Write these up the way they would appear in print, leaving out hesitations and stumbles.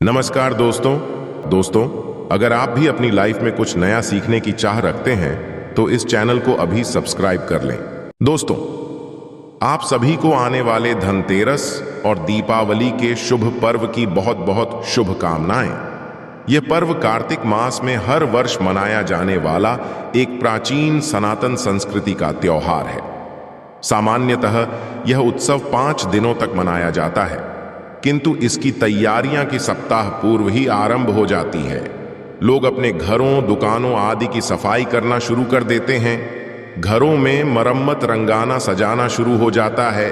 नमस्कार दोस्तों अगर आप भी अपनी लाइफ में कुछ नया सीखने की चाह रखते हैं तो इस चैनल को अभी सब्सक्राइब कर लें। दोस्तों, आप सभी को आने वाले धनतेरस और दीपावली के शुभ पर्व की बहुत बहुत शुभकामनाएं। यह पर्व कार्तिक मास में हर वर्ष मनाया जाने वाला एक प्राचीन सनातन संस्कृति का त्योहार है। सामान्यतः यह उत्सव 5 दिनों तक मनाया जाता है, किंतु इसकी तैयारियां की सप्ताह पूर्व ही आरंभ हो जाती है। लोग अपने घरों, दुकानों आदि की सफाई करना शुरू कर देते हैं। घरों में मरम्मत, रंगाना, सजाना शुरू हो जाता है।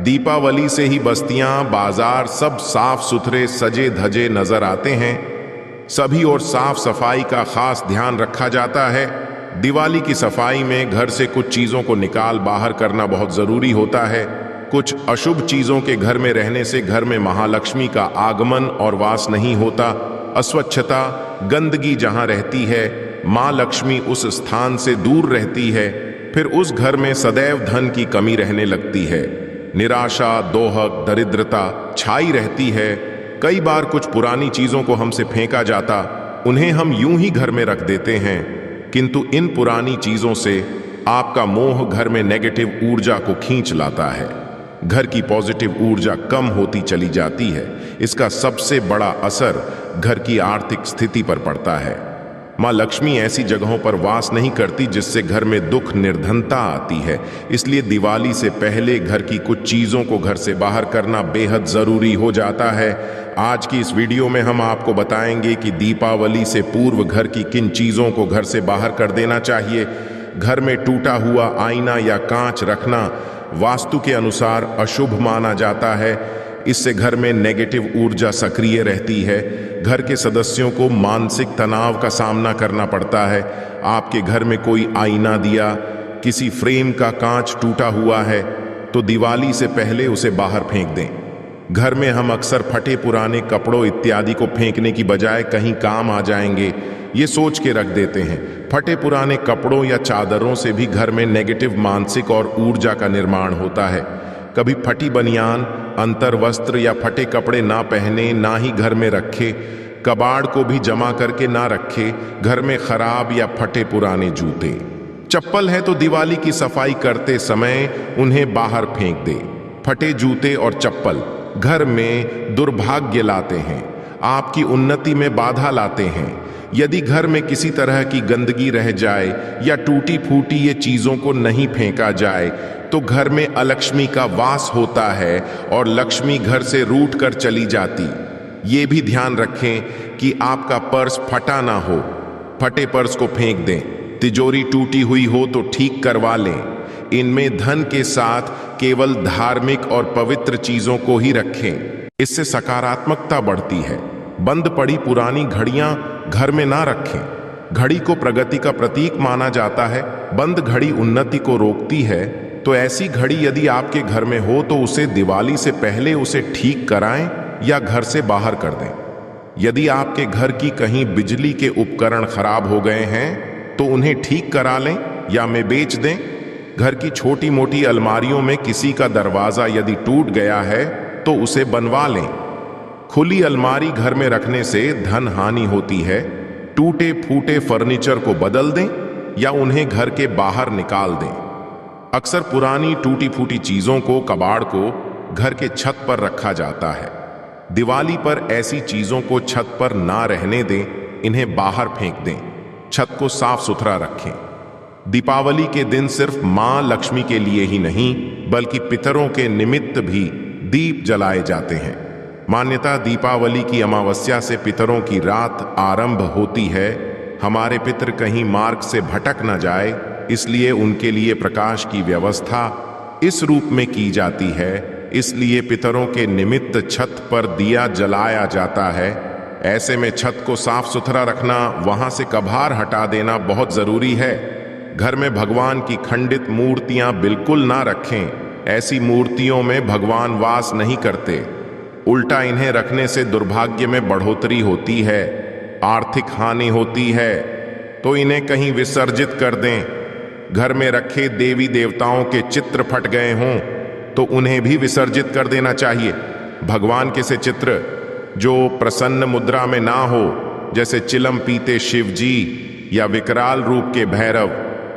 दीपावली से ही बस्तियां, बाजार सब साफ सुथरे, सजे धजे नजर आते हैं। सभी और साफ सफाई का खास ध्यान रखा जाता है। दिवाली की सफाई में घर से कुछ चीजों को निकाल बाहर करना बहुत जरूरी होता है। कुछ अशुभ चीजों के घर में रहने से घर में महालक्ष्मी का आगमन और वास नहीं होता। अस्वच्छता, गंदगी जहां रहती है, मां लक्ष्मी उस स्थान से दूर रहती है। फिर उस घर में सदैव धन की कमी रहने लगती है। निराशा, दोहक, दरिद्रता छाई रहती है। कई बार कुछ पुरानी चीजों को हमसे फेंका जाता, उन्हें हम यूं ही घर में रख देते हैं, किंतु इन पुरानी चीजों से आपका मोह घर में नेगेटिव ऊर्जा को खींच लाता है। घर की पॉजिटिव ऊर्जा कम होती चली जाती है। इसका सबसे बड़ा असर घर की आर्थिक स्थिति पर पड़ता है। मां लक्ष्मी ऐसी जगहों पर वास नहीं करती जिससे घर में दुख, निर्धनता आती है। इसलिए दिवाली से पहले घर की कुछ चीजों को घर से बाहर करना बेहद जरूरी हो जाता है। आज की इस वीडियो में हम आपको बताएंगे कि दीपावली से पूर्व घर की किन चीजों को घर से बाहर कर देना चाहिए। घर में टूटा हुआ आईना या कांच रखना वास्तु के अनुसार अशुभ माना जाता है। इससे घर में नेगेटिव ऊर्जा सक्रिय रहती है। घर के सदस्यों को मानसिक तनाव का सामना करना पड़ता है। आपके घर में कोई आईना दिया, किसी फ्रेम का कांच टूटा हुआ है तो दिवाली से पहले उसे बाहर फेंक दें। घर में हम अक्सर फटे पुराने कपड़ों इत्यादि को फेंकने की बजाय कहीं काम आ जाएंगे ये सोच के रख देते हैं। फटे पुराने कपड़ों या चादरों से भी घर में नेगेटिव मानसिक और ऊर्जा का निर्माण होता है। कभी फटी बनियान, अंतर वस्त्र या फटे कपड़े ना पहने, ना ही घर में रखे। कबाड़ को भी जमा करके ना रखे। घर में खराब या फटे पुराने जूते, चप्पल है तो दिवाली की सफाई करते समय उन्हें बाहर फेंक दे। फटे जूते और चप्पल घर में दुर्भाग्य लाते हैं, आपकी उन्नति में बाधा लाते हैं। यदि घर में किसी तरह की गंदगी रह जाए या टूटी फूटी ये चीजों को नहीं फेंका जाए तो घर में अलक्ष्मी का वास होता है और लक्ष्मी घर से रूठ कर चली जाती। ये भी ध्यान रखें कि आपका पर्स फटा ना हो। फटे पर्स को फेंक दें। तिजोरी टूटी हुई हो तो ठीक करवा लें। इनमें धन के साथ केवल धार्मिक और पवित्र चीजों को ही रखें। इससे सकारात्मकता बढ़ती है। बंद पड़ी पुरानी घड़ियां घर में ना रखें। घड़ी को प्रगति का प्रतीक माना जाता है। बंद घड़ी उन्नति को रोकती है। तो ऐसी घड़ी यदि आपके घर में हो तो उसे दिवाली से पहले उसे ठीक कराएं या घर से बाहर कर दें। यदि आपके घर की कहीं बिजली के उपकरण खराब हो गए हैं तो उन्हें ठीक करा लें या में बेच दें। घर की छोटी मोटी अलमारियों में किसी का दरवाजा यदि टूट गया है तो उसे बनवा लें। खुली अलमारी घर में रखने से धन हानि होती है। टूटे फूटे फर्नीचर को बदल दें या उन्हें घर के बाहर निकाल दें। अक्सर पुरानी टूटी फूटी चीजों को, कबाड़ को घर के छत पर रखा जाता है। दिवाली पर ऐसी चीजों को छत पर ना रहने दें, इन्हें बाहर फेंक दें। छत को साफ सुथरा रखें। दीपावली के दिन सिर्फ मां लक्ष्मी के लिए ही नहीं बल्कि पितरों के निमित्त भी दीप जलाए जाते हैं। मान्यता दीपावली की अमावस्या से पितरों की रात आरंभ होती है। हमारे पितर कहीं मार्ग से भटक न जाए, इसलिए उनके लिए प्रकाश की व्यवस्था इस रूप में की जाती है। इसलिए पितरों के निमित्त छत पर दिया जलाया जाता है। ऐसे में छत को साफ सुथरा रखना, वहां से कभार हटा देना बहुत जरूरी है। घर में भगवान की खंडित मूर्तियां बिल्कुल ना रखें। ऐसी मूर्तियों में भगवान वास नहीं करते। उल्टा इन्हें रखने से दुर्भाग्य में बढ़ोतरी होती है, आर्थिक हानि होती है। तो इन्हें कहीं विसर्जित कर दें। घर में रखे देवी देवताओं के चित्र फट गए हों तो उन्हें भी विसर्जित कर देना चाहिए। भगवान के से चित्र जो प्रसन्न मुद्रा में ना हो, जैसे चिलम पीते शिव जी या विकराल रूप के भैरव,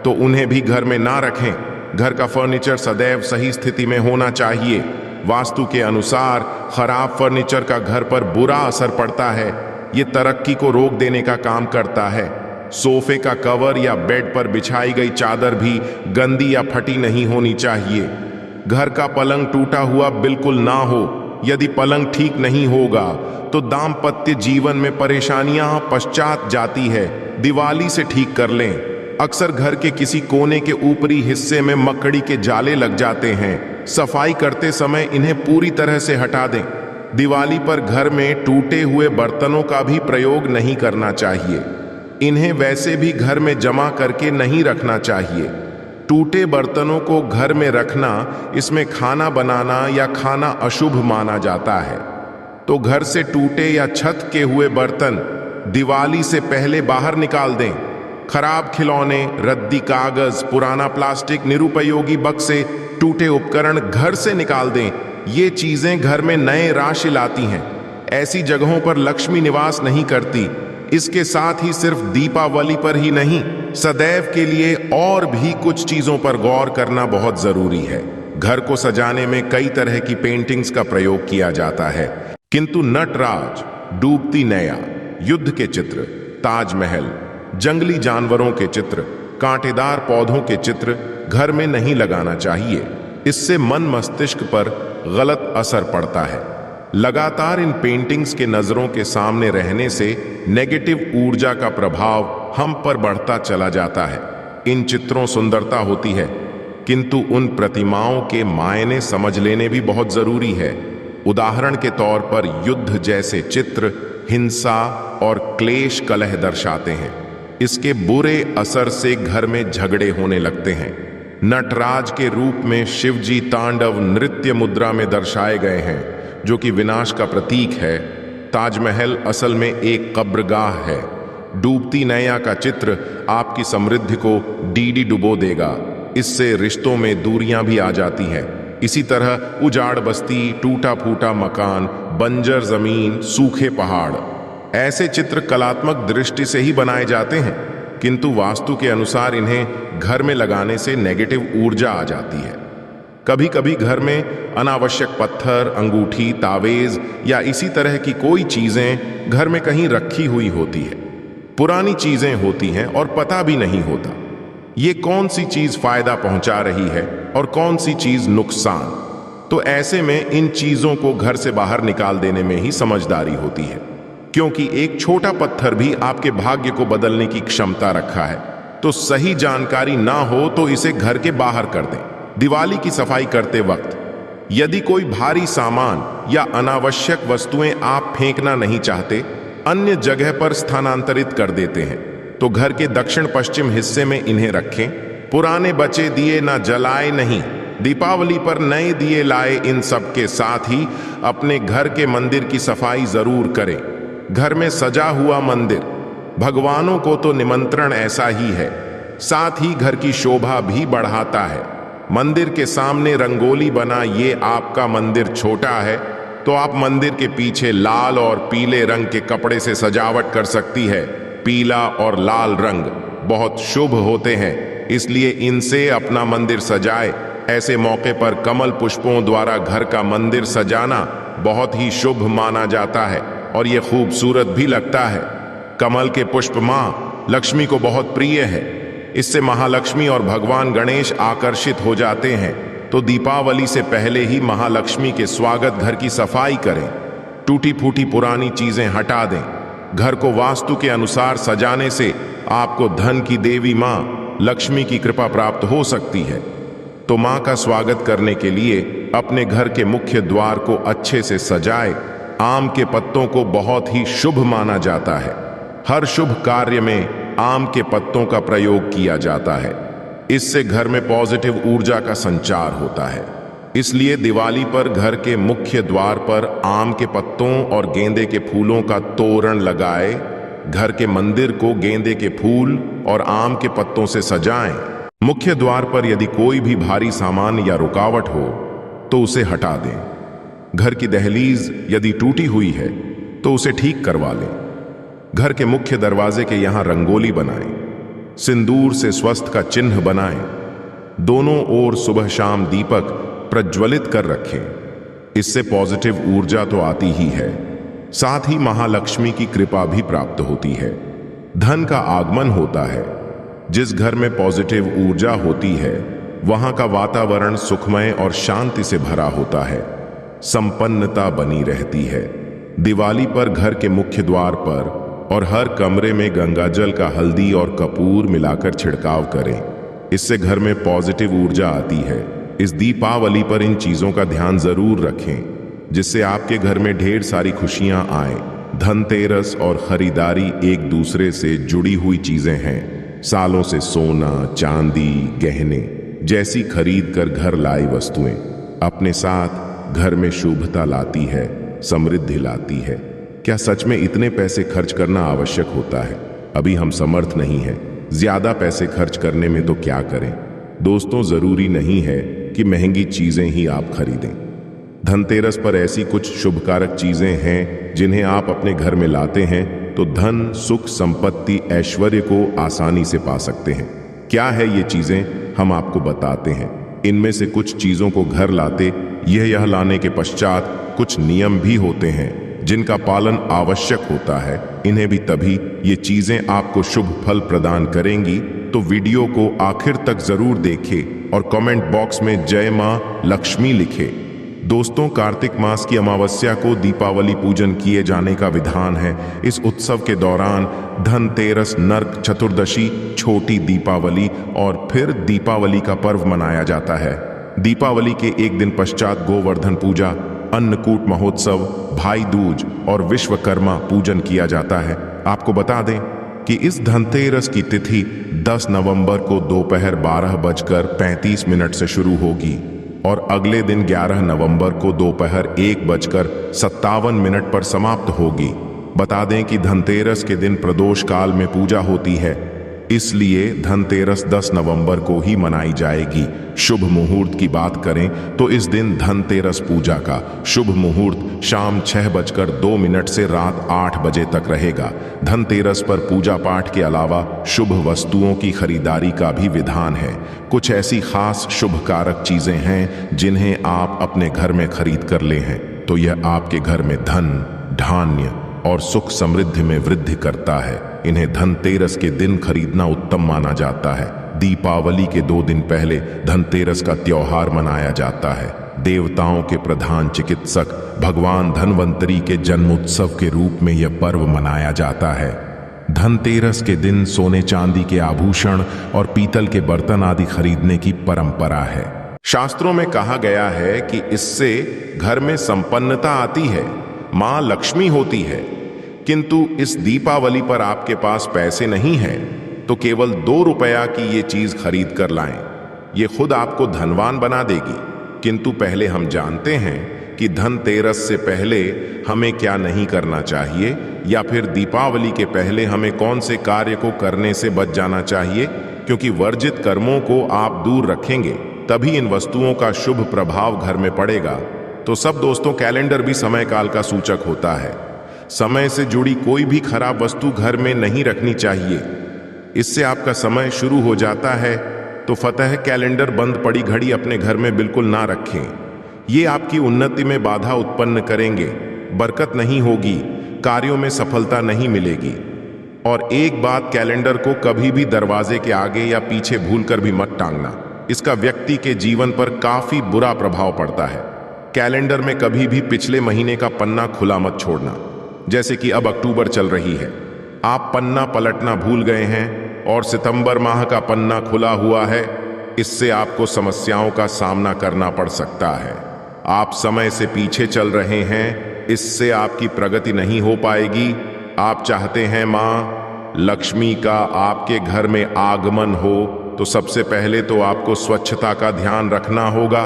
तो उन्हें भी घर में ना रखें। घर का फर्नीचर सदैव सही स्थिति में होना चाहिए। वास्तु के अनुसार खराब फर्नीचर का घर पर बुरा असर पड़ता है। ये तरक्की को रोक देने का काम करता है। सोफे का कवर या बेड पर बिछाई गई चादर भी गंदी या फटी नहीं होनी चाहिए। घर का पलंग टूटा हुआ बिल्कुल ना हो। यदि पलंग ठीक नहीं होगा तो दाम्पत्य जीवन में परेशानियां पश्चात जाती है। दिवाली से ठीक कर लें। अक्सर घर के किसी कोने के ऊपरी हिस्से में मकड़ी के जाले लग जाते हैं। सफाई करते समय इन्हें पूरी तरह से हटा दें। दिवाली पर घर में टूटे हुए बर्तनों का भी प्रयोग नहीं करना चाहिए। इन्हें वैसे भी घर में जमा करके नहीं रखना चाहिए। टूटे बर्तनों को घर में रखना, इसमें खाना बनाना या खाना अशुभ माना जाता है। तो घर से टूटे या छत के हुए बर्तन दिवाली से पहले बाहर निकाल दें। खराब खिलौने, रद्दी कागज, पुराना प्लास्टिक, निरुपयोगी बक्से, टूटे उपकरण घर से निकाल दें। ये चीजें घर में नए राशि लाती हैं। ऐसी जगहों पर लक्ष्मी निवास नहीं करती। इसके साथ ही सिर्फ दीपावली पर ही नहीं, सदैव के लिए और भी कुछ चीजों पर गौर करना बहुत जरूरी है। घर को सजाने में कई तरह की पेंटिंग्स का प्रयोग किया जाता है, किंतु नटराज, डूबती नैया, युद्ध के चित्र, ताजमहल, जंगली जानवरों के चित्र, कांटेदार पौधों के चित्र घर में नहीं लगाना चाहिए। इससे मन मस्तिष्क पर गलत असर पड़ता है। लगातार इन पेंटिंग्स के नजरों के सामने रहने से नेगेटिव ऊर्जा का प्रभाव हम पर बढ़ता चला जाता है। इन चित्रों सुंदरता होती है, किंतु उन प्रतिमाओं के मायने समझ लेने भी बहुत जरूरी है। उदाहरण के तौर पर युद्ध जैसे चित्र हिंसा और क्लेश कलह दर्शाते हैं। इसके बुरे असर से घर में झगड़े होने लगते हैं। नटराज के रूप में शिवजी तांडव नृत्य मुद्रा में दर्शाए गए हैं, जो कि विनाश का प्रतीक है। ताजमहल असल में एक कब्रगाह है। डूबती नैया का चित्र आपकी समृद्धि को डीडी डुबो देगा। इससे रिश्तों में दूरियां भी आ जाती हैं। इसी तरह उजाड़ बस्ती, टूटा फूटा मकान, बंजर जमीन, सूखे पहाड़, ऐसे चित्र कलात्मक दृष्टि से ही बनाए जाते हैं, किंतु वास्तु के अनुसार इन्हें घर में लगाने से नेगेटिव ऊर्जा आ जाती है। कभी कभी घर में अनावश्यक पत्थर, अंगूठी, तावेज या इसी तरह की कोई चीजें घर में कहीं रखी हुई होती है। पुरानी चीजें होती हैं और पता भी नहीं होता ये कौन सी चीज फायदा पहुंचा रही है और कौन सी चीज नुकसान। तो ऐसे में इन चीजों को घर से बाहर निकाल देने में ही समझदारी होती है, क्योंकि एक छोटा पत्थर भी आपके भाग्य को बदलने की क्षमता रखा है। तो सही जानकारी ना हो तो इसे घर के बाहर कर दें। दिवाली की सफाई करते वक्त यदि कोई भारी सामान या अनावश्यक वस्तुएं आप फेंकना नहीं चाहते, अन्य जगह पर स्थानांतरित कर देते हैं, तो घर के दक्षिण पश्चिम हिस्से में इन्हें रखें। पुराने बचे दिए ना जलाए नहीं। दीपावली पर नए दिए लाए। इन सब के साथ ही अपने घर के मंदिर की सफाई जरूर करें। घर में सजा हुआ मंदिर भगवानों को तो निमंत्रण ऐसा ही है, साथ ही घर की शोभा भी बढ़ाता है। मंदिर के सामने रंगोली बना, ये आपका मंदिर छोटा है तो आप मंदिर के पीछे लाल और पीले रंग के कपड़े से सजावट कर सकती है। पीला और लाल रंग बहुत शुभ होते हैं, इसलिए इनसे अपना मंदिर सजाए। ऐसे मौके पर कमल पुष्पों द्वारा घर का मंदिर सजाना बहुत ही शुभ माना जाता है और ये खूबसूरत भी लगता है। कमल के पुष्प मां लक्ष्मी को बहुत प्रिय है। इससे महालक्ष्मी और भगवान गणेश आकर्षित हो जाते हैं। तो दीपावली से पहले ही महालक्ष्मी के स्वागत घर की सफाई करें। टूटी फूटी पुरानी चीजें हटा दें। घर को वास्तु के अनुसार सजाने से आपको धन की देवी मां लक्ष्मी की कृपा प्राप्त हो सकती है। तो मां का स्वागत करने के लिए अपने घर के मुख्य द्वार को अच्छे से सजाए। आम के पत्तों को बहुत ही शुभ माना जाता है। हर शुभ कार्य में आम के पत्तों का प्रयोग किया जाता है। इससे घर में पॉजिटिव ऊर्जा का संचार होता है। इसलिए दिवाली पर घर के मुख्य द्वार पर आम के पत्तों और गेंदे के फूलों का तोरण लगाए। घर के मंदिर को गेंदे के फूल और आम के पत्तों से सजाएं। मुख्य द्वार पर यदि कोई भी भारी सामान या रुकावट हो तो उसे हटा दें। घर की दहलीज यदि टूटी हुई है तो उसे ठीक करवा लें। घर के मुख्य दरवाजे के यहां रंगोली बनाएं, सिंदूर से स्वस्थ का चिन्ह बनाएं, दोनों ओर सुबह शाम दीपक प्रज्वलित कर रखें। इससे पॉजिटिव ऊर्जा तो आती ही है, साथ ही महालक्ष्मी की कृपा भी प्राप्त होती है, धन का आगमन होता है। जिस घर में पॉजिटिव ऊर्जा होती है वहां का वातावरण सुखमय और शांति से भरा होता है, संपन्नता बनी रहती है। दिवाली पर घर के मुख्य द्वार पर और हर कमरे में गंगाजल का हल्दी और कपूर मिलाकर छिड़काव करें, इससे घर में पॉजिटिव ऊर्जा आती है। इस दीपावली पर इन चीजों का ध्यान जरूर रखें, जिससे आपके घर में ढेर सारी खुशियां आए। धनतेरस और खरीदारी एक दूसरे से जुड़ी हुई चीजें हैं। सालों से सोना, चांदी, गहने जैसी खरीद कर घर लाई वस्तुएं अपने साथ घर में शुभता लाती है, समृद्धि लाती है। क्या सच में इतने पैसे खर्च करना आवश्यक होता है? अभी हम समर्थ नहीं हैं ज्यादा पैसे खर्च करने में, तो क्या करें? दोस्तों, जरूरी नहीं है कि महंगी चीजें ही आप खरीदें। धनतेरस पर ऐसी कुछ शुभकारक चीजें हैं जिन्हें आप अपने घर में लाते हैं तो धन, सुख, संपत्ति, ऐश्वर्य को आसानी से पा सकते हैं। क्या है ये चीजें, हम आपको बताते हैं। इनमें से कुछ चीजों को घर लाते यह लाने के पश्चात कुछ नियम भी होते हैं जिनका पालन आवश्यक होता है। इन्हें भी तभी ये चीजें आपको शुभ फल प्रदान करेंगी। तो वीडियो को आखिर तक जरूर देखें और कमेंट बॉक्स में जय मां लक्ष्मी लिखें। दोस्तों, कार्तिक मास की अमावस्या को दीपावली पूजन किए जाने का विधान है। इस उत्सव के दौरान धनतेरस, नरक चतुर्दशी, छोटी दीपावली और फिर दीपावली का पर्व मनाया जाता है। दीपावली के एक दिन पश्चात गोवर्धन पूजा, अन्नकूट महोत्सव, भाई दूज और विश्वकर्मा पूजन किया जाता है। आपको बता दें कि इस धनतेरस की तिथि 10 नवंबर को दोपहर 12:35 से शुरू होगी और अगले दिन 11 नवंबर को दोपहर 1:57 पर समाप्त होगी। बता दें कि धनतेरस के दिन प्रदोष काल में पूजा होती है, इसलिए धनतेरस 10 नवंबर को ही मनाई जाएगी। शुभ मुहूर्त की बात करें तो इस दिन धनतेरस पूजा का शुभ मुहूर्त शाम 6:02 से रात 8 बजे तक रहेगा। धनतेरस पर पूजा पाठ के अलावा शुभ वस्तुओं की खरीदारी का भी विधान है। कुछ ऐसी खास शुभ कारक चीजें हैं जिन्हें आप अपने घर में खरीद कर ले हैं तो यह आपके घर में धन, धान्य और सुख समृद्धि में वृद्धि करता है। इन्हें धनतेरस के दिन खरीदना उत्तम माना जाता है। दीपावली के 2 दिन पहले धनतेरस का त्योहार मनाया जाता है। देवताओं के प्रधान चिकित्सक भगवान धनवंतरी के जन्मोत्सव के रूप में यह पर्व मनाया जाता है। धनतेरस के दिन सोने चांदी के आभूषण और पीतल के बर्तन आदि खरीदने की परंपरा है। शास्त्रों में कहा गया है कि इससे घर में संपन्नता आती है, मां लक्ष्मी होती है। किंतु इस दीपावली पर आपके पास पैसे नहीं हैं तो केवल 2 रुपया की ये चीज खरीद कर लाएं। ये खुद आपको धनवान बना देगी। किंतु पहले हम जानते हैं कि धनतेरस से पहले हमें क्या नहीं करना चाहिए, या फिर दीपावली के पहले हमें कौन से कार्य को करने से बच जाना चाहिए, क्योंकि वर्जित कर्मों को आप दूर रखेंगे तभी इन वस्तुओं का शुभ प्रभाव घर में पड़ेगा। तो सब दोस्तों, कैलेंडर भी समय काल का सूचक होता है। समय से जुड़ी कोई भी खराब वस्तु घर में नहीं रखनी चाहिए, इससे आपका समय शुरू हो जाता है। तो फतह कैलेंडर बंद पड़ी घड़ी अपने घर में बिल्कुल ना रखें, ये आपकी उन्नति में बाधा उत्पन्न करेंगे, बरकत नहीं होगी, कार्यों में सफलता नहीं मिलेगी। और एक बात, कैलेंडर को कभी भी दरवाजे के आगे या पीछे भूलकर भी मत टांगना, इसका व्यक्ति के जीवन पर काफी बुरा प्रभाव पड़ता है। कैलेंडर में कभी भी पिछले महीने का पन्ना खुला मत छोड़ना। जैसे कि अब अक्टूबर चल रही है, आप पन्ना पलटना भूल गए हैं और सितंबर माह का पन्ना खुला हुआ है, इससे आपको समस्याओं का सामना करना पड़ सकता है। आप समय से पीछे चल रहे हैं, इससे आपकी प्रगति नहीं हो पाएगी। आप चाहते हैं मां लक्ष्मी का आपके घर में आगमन हो, तो सबसे पहले तो आपको स्वच्छता का ध्यान रखना होगा।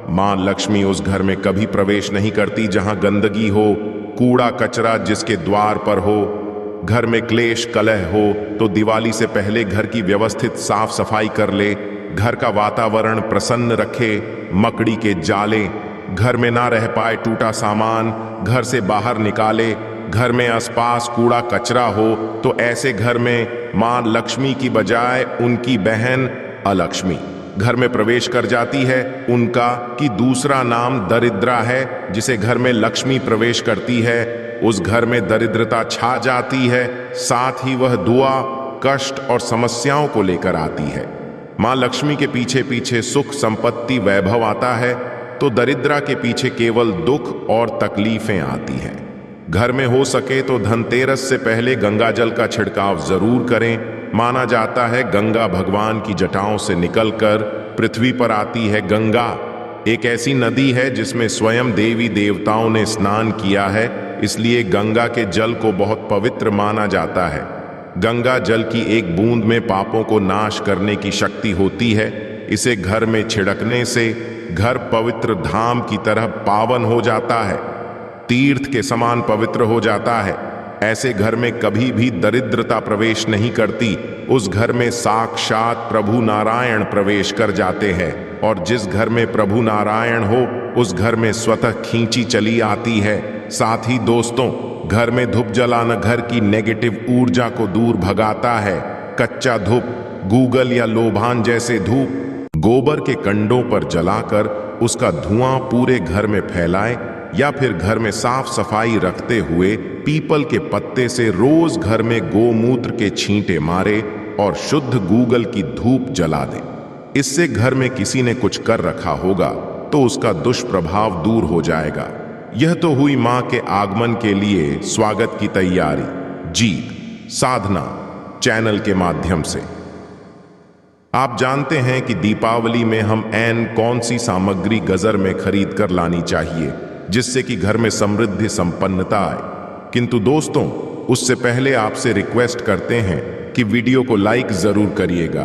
मां लक्ष्मी उस घर में कभी प्रवेश नहीं करती जहां गंदगी हो, कूड़ा कचरा जिसके द्वार पर हो, घर में क्लेश कलह हो। तो दिवाली से पहले घर की व्यवस्थित साफ सफाई कर ले, घर का वातावरण प्रसन्न रखे, मकड़ी के जाले घर में ना रह पाए, टूटा सामान घर से बाहर निकाले, घर में आसपास कूड़ा कचरा हो तो ऐसे घर में मां लक्ष्मी की बजाय उनकी बहन अलक्ष्मी घर में प्रवेश कर जाती है। उनका कि दूसरा नाम दरिद्रा है, जिसे घर में लक्ष्मी प्रवेश करती है उस घर में दरिद्रता छा जाती है, साथ ही वह दुआ, कष्ट और समस्याओं को लेकर आती है। मां लक्ष्मी के पीछे पीछे सुख, संपत्ति, वैभव आता है तो दरिद्रा के पीछे केवल दुख और तकलीफें आती हैं। घर में हो सके तो धनतेरस से पहले गंगा जल का छिड़काव जरूर करें। माना जाता है गंगा भगवान की जटाओं से निकलकर पृथ्वी पर आती है। गंगा एक ऐसी नदी है जिसमें स्वयं देवी देवताओं ने स्नान किया है, इसलिए गंगा के जल को बहुत पवित्र माना जाता है। गंगा जल की एक बूंद में पापों को नाश करने की शक्ति होती है। इसे घर में छिड़कने से घर पवित्र धाम की तरह पावन हो जाता है, तीर्थ के समान पवित्र हो जाता है। ऐसे घर में कभी भी दरिद्रता प्रवेश नहीं करती। उस घर में साक्षात प्रभु नारायण प्रवेश कर जाते हैं और जिस घर में प्रभु नारायण हो उस घर में स्वतः खींची चली आती है। साथ ही दोस्तों, घर में धूप जलाना घर की नेगेटिव ऊर्जा को दूर भगाता है। कच्चा धूप, गूगल या लोबान जैसे धूप गोबर के कंडों पर जलाकर उसका धुआं पूरे घर में फैलाए, या फिर घर में साफ सफाई रखते हुए पीपल के पत्ते से रोज घर में गोमूत्र के छींटे मारे और शुद्ध गूगल की धूप जला दे। इससे घर में किसी ने कुछ कर रखा होगा तो उसका दुष्प्रभाव दूर हो जाएगा। यह तो हुई मां के आगमन के लिए स्वागत की तैयारी। जीत साधना चैनल के माध्यम से आप जानते हैं कि दीपावली में हम ऐन कौन सी सामग्री गजर में खरीद कर लानी चाहिए जिससे कि घर में समृद्धि संपन्नता आए। किंतु दोस्तों, उससे पहले आपसे रिक्वेस्ट करते हैं कि वीडियो को लाइक जरूर करिएगा,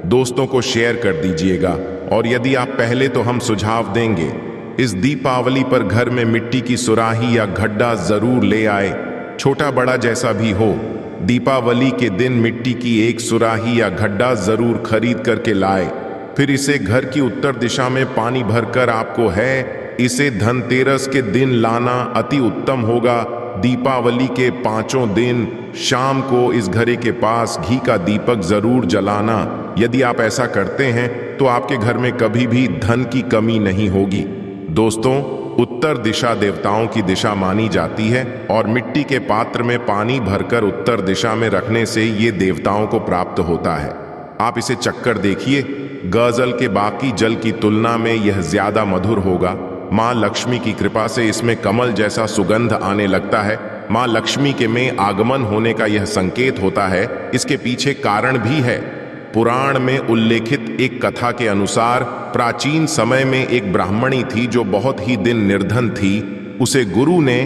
दोस्तों को शेयर कर दीजिएगा, और यदि आप पहले तो हम सुझाव देंगे इस दीपावली पर घर में मिट्टी की सुराही या गड्ढा जरूर ले आए, छोटा बड़ा जैसा भी हो। दीपावली के दिन मिट्टी की एक सुराही या गड्ढा जरूर खरीद करके लाए। फिर इसे घर की उत्तर दिशा में पानी भरकर आपको है इसे धनतेरस के दिन लाना अति उत्तम होगा। दीपावली के 5 दिन शाम को इस घड़े के पास घी का दीपक जरूर जलाना। यदि आप ऐसा करते हैं तो आपके घर में कभी भी धन की कमी नहीं होगी। दोस्तों, उत्तर दिशा देवताओं की दिशा मानी जाती है और मिट्टी के पात्र में पानी भरकर उत्तर दिशा में रखने से ये देवताओं को प्राप्त होता है। आप इसे चक्कर देखिए, गजल के बाकी जल की तुलना में यह ज्यादा मधुर होगा। मां लक्ष्मी की कृपा से इसमें कमल जैसा सुगंध आने लगता है। मां लक्ष्मी के में आगमन होने का यह संकेत होता है। इसके पीछे कारण भी है। पुराण में उल्लेखित एक कथा के अनुसार प्राचीन समय में एक ब्राह्मणी थी जो बहुत ही दिन निर्धन थी। उसे गुरु ने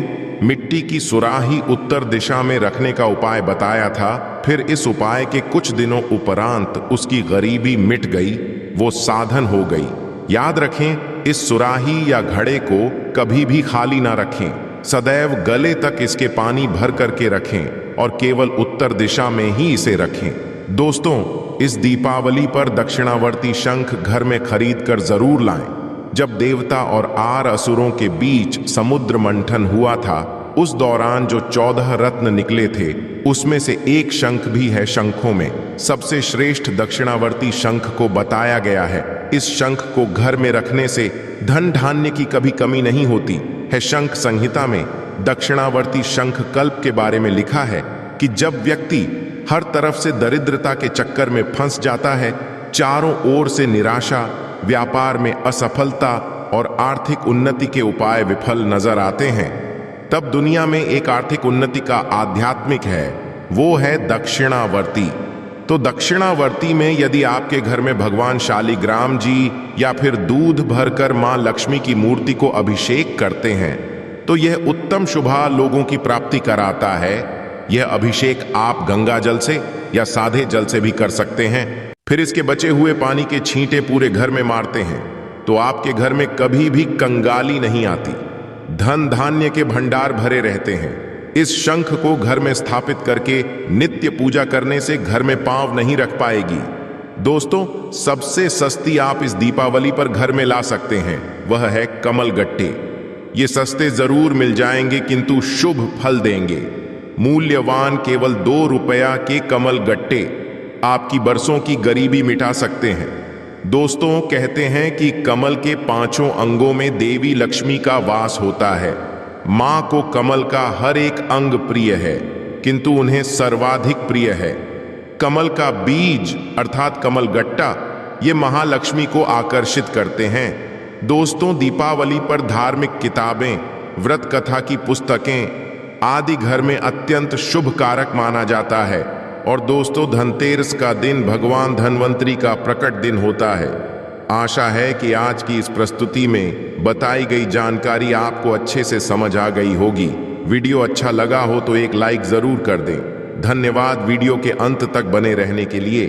मिट्टी की सुराही उत्तर दिशा में रखने का उपाय बताया था। फिर इस उपाय के कुछ दिनों उपरांत उसकी गरीबी मिट गई, वो साधन हो गई। याद रखें, इस सुराही या घड़े को कभी भी खाली ना रखें। सदैव गले तक इसके पानी भर करके रखें और केवल उत्तर दिशा में ही इसे रखें। दोस्तों, इस दीपावली पर दक्षिणावर्ती शंख घर में खरीद कर जरूर लाएं। जब देवता और आर असुरों के बीच समुद्र मंथन हुआ था, उस दौरान जो 14 रत्न निकले थे उसमें से एक शंख भी है। शंखों में सबसे श्रेष्ठ दक्षिणावर्ती शंख को बताया गया है। इस शंख को घर में रखने से धन धान्य की कभी कमी नहीं होती है। शंख संहिता में दक्षिणावर्ती शंख कल्प के बारे में लिखा है कि जब व्यक्ति हर तरफ से दरिद्रता के चक्कर में फंस जाता है, चारों ओर से निराशा, व्यापार में असफलता और आर्थिक उन्नति के उपाय विफल नजर आते हैं, तब दुनिया में एक आर्थिक उन्नति का आध्यात्मिक है, वो है दक्षिणावर्ती। तो दक्षिणावर्ती में यदि आपके घर में भगवान शालिग्राम जी या फिर दूध भरकर मां लक्ष्मी की मूर्ति को अभिषेक करते हैं तो यह उत्तम शुभा लोगों की प्राप्ति कराता है। यह अभिषेक आप गंगा जल से या सादे जल से भी कर सकते हैं। फिर इसके बचे हुए पानी के छींटे पूरे घर में मारते हैं तो आपके घर में कभी भी कंगाली नहीं आती, धन धान्य के भंडार भरे रहते हैं। इस शंख को घर में स्थापित करके नित्य पूजा करने से घर में पांव नहीं रख पाएगी। दोस्तों, सबसे सस्ती आप इस दीपावली पर घर में ला सकते हैं, वह है कमल गट्टे। ये सस्ते जरूर मिल जाएंगे किंतु शुभ फल देंगे। मूल्यवान केवल 2 रुपया के कमल गट्टे आपकी बरसों की गरीबी मिटा सकते हैं। दोस्तों, कहते हैं कि कमल के 5 अंगों में देवी लक्ष्मी का वास होता है। मां को कमल का हर एक अंग प्रिय है, किंतु उन्हें सर्वाधिक प्रिय है कमल का बीज अर्थात कमल गट्टा। ये महालक्ष्मी को आकर्षित करते हैं। दोस्तों, दीपावली पर धार्मिक किताबें, व्रत कथा की पुस्तकें आदि घर में अत्यंत शुभ कारक माना जाता है। और दोस्तों, धनतेरस का दिन भगवान धन्वंतरी का प्रकट दिन होता है। आशा है कि आज की इस प्रस्तुति में बताई गई जानकारी आपको अच्छे से समझ आ गई होगी। वीडियो अच्छा लगा हो तो एक लाइक जरूर कर दें। धन्यवाद वीडियो के अंत तक बने रहने के लिए।